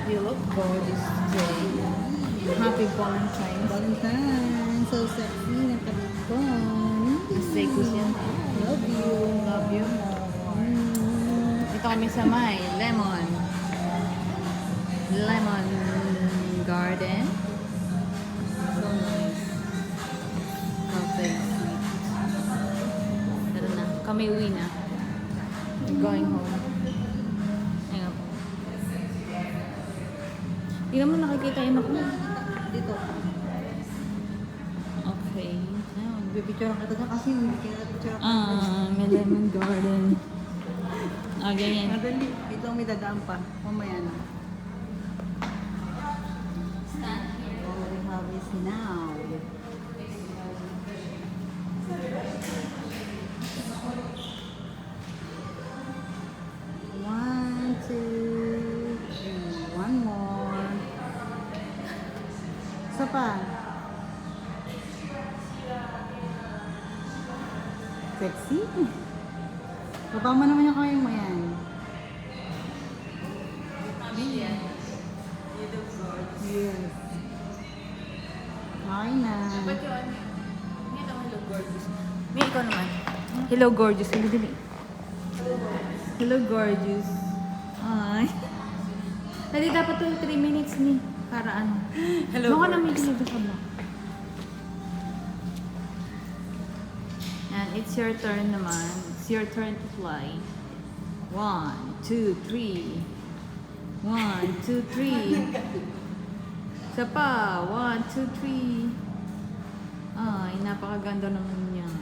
You look gorgeous today. Happy Valentine's. Valentine, so sexy, nakalikon. Say ko siya. Love you. Love you more. Ito kami sa may lemon. Lemon garden. So nice. Coffee sweet. Tara na. Kami uwi na. We're going home. Ayun po. Hindi naman nakikita yung ako. Dito. Okay. Ayun. Bibicture kita dyan kasi hindi kita picture ako. May lemon garden. Ah, ganyan. Madali. Ito ang may dadaan pa. Mamaya na. All we have is now. One, two, three. One more. Isa pa. Sexy. Baba mo naman yung kamay mo yan. Yes. Okay na. Hello, gorgeous. May ikaw naman. Hello, gorgeous. Hello, dali. Hello, gorgeous. Ay. Hindi dapat yung 3 minutes ni. Para ano. Hello, Baka na may gorgeous. deliver ka ba? And it's your turn naman. It's your turn to fly. 1, 2, 3. 1, 2, 3. Isa pa. 1, 2, 3. Ay, napakaganda naman yan.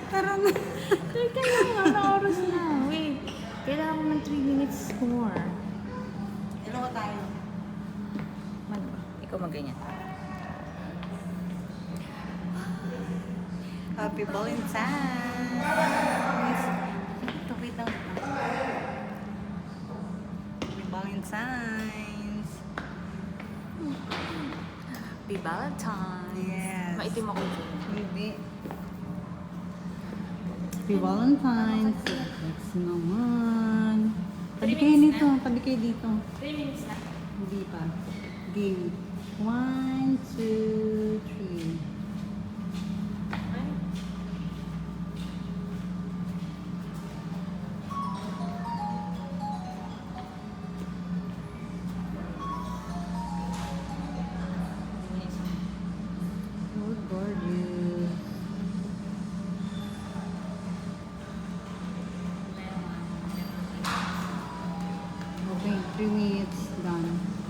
Tara na. Teka lang, ano oras na? Wait, kailangan ko ng 3 minutes more. Hello ka tayo. Ano ba? Ikaw magganyan. Happy Valentine's! Ito, wait lang. Happy Valentine's! Happy Valentine's. Yes. Maitim ako dyan. Hindi. Happy Valentine's! Next naman. Tabi kayo dito. Tabi kayo dito. 3 minutes na. Hindi pa. Game. 1, 2, 3. Oh, gorgeous. Okay, 3 minutes done.